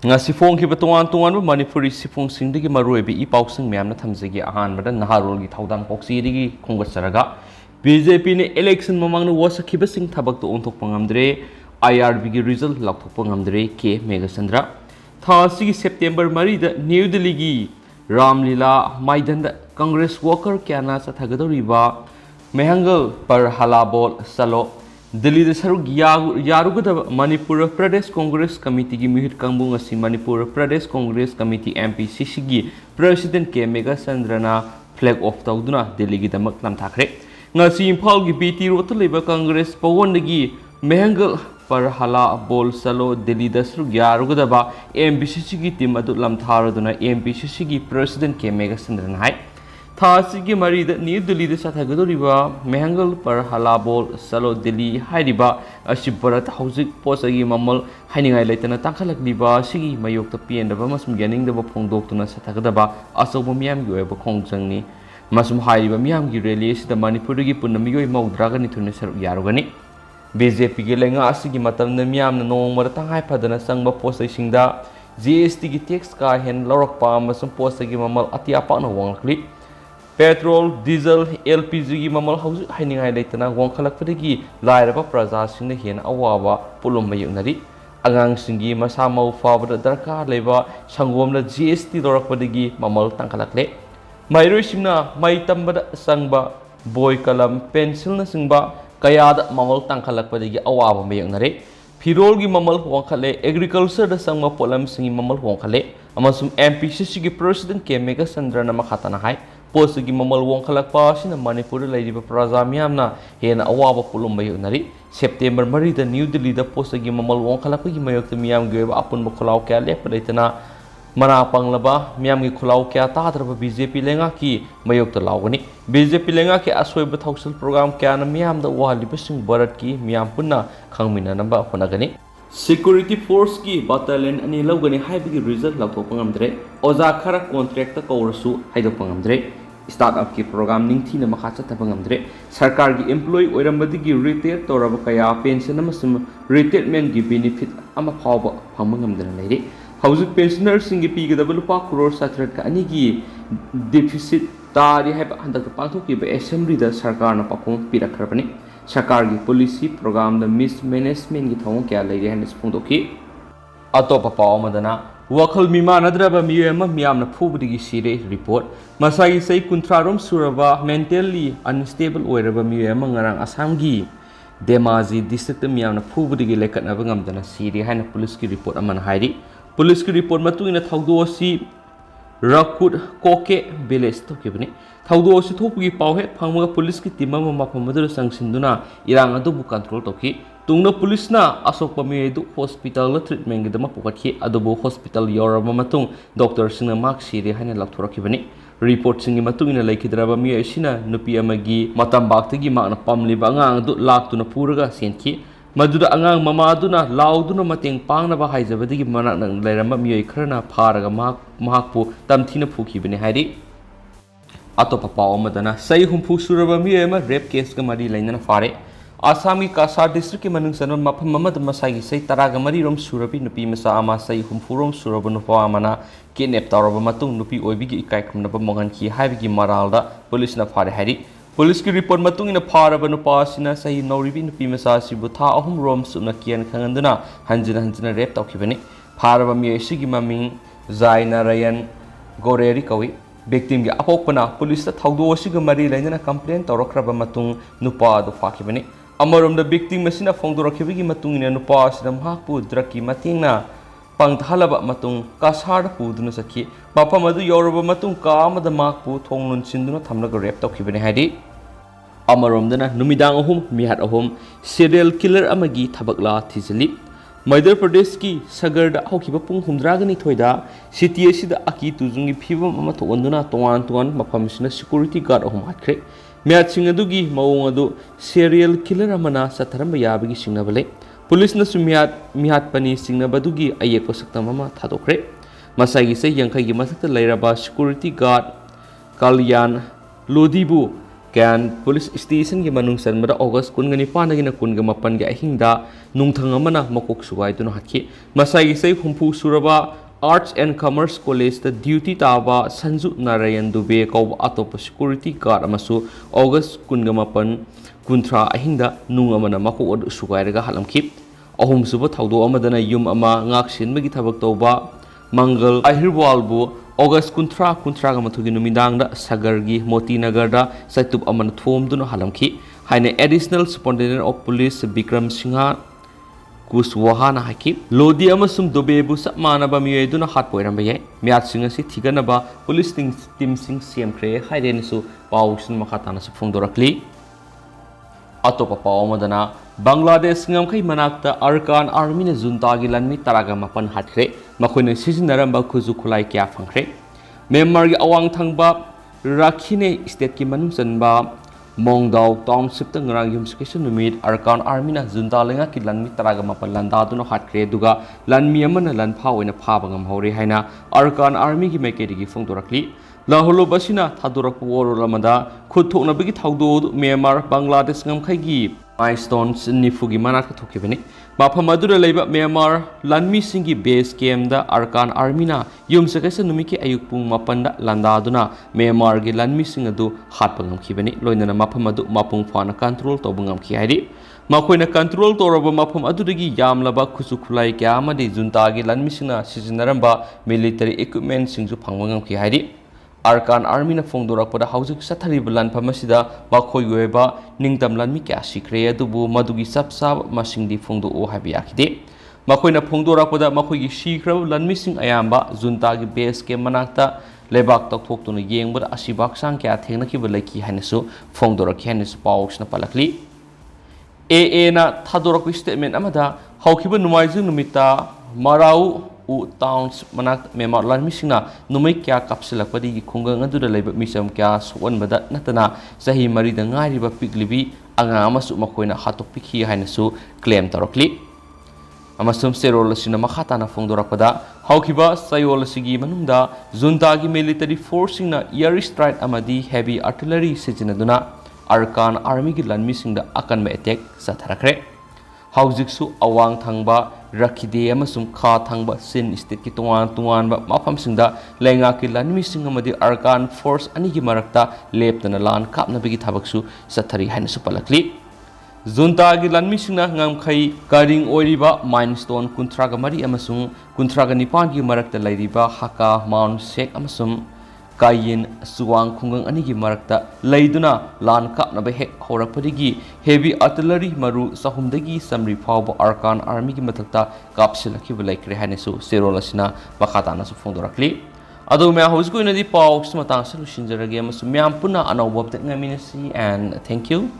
Sifong ki batuan tuan Manipuri sifong sindigi maruebi I pausing miyamna thamjagi ahanbada naharolgi thaudang poksirigi khongasaraga BJP ne election mamangna wasakhiba sing thabak to onthokpa ngamdre IRB gi result lakthokpa ngamdre K Megasandra thasi September 3 da New Delhi gi Ramlila Maidanda Congress worker kyana sathagadoriba Mehangal par halabol salo Delhi the Sarug Yaruga Manipur Pradesh Congress Committee gi Mihit Kambung asi Manipur Pradesh Congress Committee MPCC gi President K Megasandrana flag off tauduna Delhi gi damak lam thakre ngasi Imphal gi BT Road leba Congress pawon gi Mehangal par hala bol salo Delhi the Sarug Yaruga ba MPCC gi team adu lam tharaduna MPCC gi President K Megasandrana hai Thasi ki mari da New Delhi da sathagadoriba Mehangal par halabol salo Delhi hairiba asibbarat hauzik posagi mamal hainingai leitana tangkhalakliba sigi mayokta piendaba masum yaningdaba phongdoktuna sathagadaba asobo miyam gi oiba khongjangni masum hairiba miyam gi rally sida Manipur gi punamiyoi maudraga ni thune saruk yarugani BJP gi lenga asigi matamna miyamna nongmara tangai phadana sangba posai singda GST gi tax ka hen lorakpa masum posagi mamal atiapa na wangkli Petrol, diesel, LPG gi mamal hauzik hainingai leitana wangkhalakpadagi lairaba praja singna hen awaba pulum mayunari angang singi masa mau fabada darkar leba sangomna GST lorakpadagi mamal tangkhalakle mairoi singna mai tambada sangba boy kalam pencil na singba kayada mamal tangkhalakpadagi awaba mayunari Firol gi mamal wangkhale agriculture da sangma polam singi mamal wangkhale amasum MPCC gi president K Megasandra na makhatana hai post gi mamal wangkhalakpa sina Manipur laidiba praja miyamna hena awaba pulum bayunari September 3 da New Delhi da post gi mamal wangkhalakpa gi mayokta miyam gi apun khulaw kya lepadaitana mana panglaba miyam gi khulaw kya tadraba BJP lenga ki mayokta lawgani BJP lenga ki asweba thausil program kya na miyam da wahaliba sing barat ki miyam punna khangmina namba honagani Security Force ki battalion ani lawgani haibigi result lawthokpa ngamdre oza khara contract ta kawrasu haidokpa ngamdre startup ki program ningthina makha chataba ngamdre sarkar gi employee oirambadigi retire toraba kaya pension amasum retirement gi benefit ama phawba phangma ngamdana leiri hauzik pensioner singi pigada lupa crore satrat ka ani gi deficit tari haiba handak pangthoki ba assembly da sarkar na pakom pirakrabani sarkar gi policy program da mismanagement gi thong kya leiri hanis phungdoki atopa pawamadana Wakhal mimanadraba miyamna phubada Sire report masai sei kuntrarom suraba mentally unstable oiraba miyama ngarang Assam gi Demaji district miyamna phubada gi lekatna bangamdana Sire haina police ki report aman hairi police ki report matuina thaudosi Rakut Koke village thokibani thaudosi thopgi pawhe phangma police ki team ma maphamadu sangsinduna irang adu bu control toki Tungna police na asok pamidu hospital la treatment gidama pukatki adobo hospital yoraba matung doctor singa mark Sire haina lakthoraki report singi matung ina laikhidraba mi asina Nupi amagi matambak tagi makna pamliba angang du laktuna puraga senki maduda angang mama aduna lauduna mateng pangna ba haijabadigi manak nang lairamba mi kharna pharaga mahakpu tamthina phukibani hairi atopa pawamadana sai humpu suraba mi ema rape case ga mari lainana fare Assam Kasar district ki manung sanon mapam mamad masagi sei taraga mari rom surabi Nupi masa ama sei humfurom suraba Nupa amana kidnap taraba matung Nupi oibi gi ikai khumnaba mongan ki haibi gi maralda police na phare hari police ki report matung ina pharaba Nupa sina sei noribi Nupi masa sibu tha ahum rom suna kian khanganduna hanjina rape tawkhibani pharaba mi sigi maming Zainarayan Goreri kawi victim gi apokpana police ta thaudo siga mari lainana complaint tawrakraba matung Nupa do fakhibani Amarom the victim masina phongdorakibigi matung ina Nupa sidam hakpu draki matingna pangthalaba matung kasar puduna sakhi mapam adu yoraba matung kamada makpu thonglun sinduna thamnaga rape tawkhibani haidi amarom dana numidang ahum mihat ahum serial killer amagi thabakla thizali Madhya Pradesh ki Sagarda hokiba pung humdragani thoida city asida aki tujungi phibam ama thonduna tongan maphamsina security guard ahum hatkre Miat singadugi maung adu serial killer amana satharamba yabagi singnabale police na mihat pani singnabadugi ayek pasaktam ama thadokre masagi se yangkai gi masakta lairaba security guard Kalyan Lodibu Can police station gi manung sanmada August kun gani panagina kun ga mapan ga hingda nungthang amana makok sugai tu hakhi masai gi sei humpu suraba Arts and Commerce College the duty taba Sanju Narayan Dube kau atop security guard amasu August kun ga mapan kuntra ahingda nung amana makok sugai ga halam khip ahum suba thaudo amadana yum ama ngak sin magi thabak toba Mangal Ahirwalbu August kuntra ga mathugi numidang da Sagargi Moti Nagar da Saitub aman thom duno halamki haine additional superintendent of police Bikram Singha Kuswahana haki Lodi amasum dobebu sapmana ba miye duna hat poiram baye miat singa si thigana ba police team sing CM kre haiden su pawsin makhatana su phongdorakli atopa pawamadana Bangladesh ngamkai manakta Arkan Army na junta gi lanmi taraga mapan hatkre makoina sizinaramba khuzu khulai kya phangkre Myanmar gi awang thangba rakhine state ki manung sanba Mongdaw township ta ngrang yum education numit Arkan Army na junta lenga ki lanmi taraga mapan landa duna hatkre duga lanmi amana lan pha oina pha bangam hore haina Arkan Army gi mekedi gi phongdorakli Laholo basina thadurak woro lamada khuthokna bigi thaudo Myanmar Bangladesh ngamkai gi milestones nifugi manat ka thokibani mafam adura leiba Myanmar lanmi singi base camp da Arkan Army na yum sakasa numiki ayuk pung mapanda landa duna Myanmar gi lanmi sing adu hatpangam khibani loinana mafam adu mapung phana control tobungam khi haidi makoina control toraba mafam adudagi yamlaba khusu khulai kya amadi junta gi lanmi singna sizinaramba military equipment singju phangmangam khi haidi Arkan Army na phongdorakpada haujik sathariba lanpham asida bakhoi goeba ningtam lanmi kya sikre adubu madugi sapsa masingdi phongdo o habi akhide makoina phongdorakpada makhoi gi sikra lanmi sing ayamba junta gi base ke manakta lebak tok thok tuna yengbada asibak sang kya thengna ki balaki hanasu phongdorak hanasu pawsna palakli AA na thadorak statement amada haukiba numaiju numita marau u towns manak Myanmar lanmi singna numai kya kapsilakpadi gi khungang aduda leiba misam kya suwanbada natana sahi mari da ngariba piglibi anga amasu makoina hatok pikhi hainasu claim tarokli amasum serol sina makhatana phongdorakpada haukiba sayol sigi manungda junta gi military force singna air strike amadi heavy artillery sijinaduna Arkan Army gi lanmi singda akan ma attack satharakre haujiksu awang thangba rakhide amasum kha thangba sin state ki tungan ba mafam singda lenga ki lanmi sing amadi Arkan force ani gi marakta leptana lan kapna bigi thabaksu sathari hainasu palakli junta gi lanmi singna ngamkhai karing oiriba milestone kuntraga mari amasung kuntraga nipan gi marakta lairiba haka mount sek amasum kayin suwang khungang ani gi marakta leiduna lan kapna ba hek horakpadigi heavy artillery maru sahumdagi samri phawba Arkan Army gi mathakta kapsilaki balaikre hanesu serolasina bakhatana su phongdorakli adu me hosgo inadi paw smatang solution jarage amasum myam puna anawbab te ngaminasi and thank you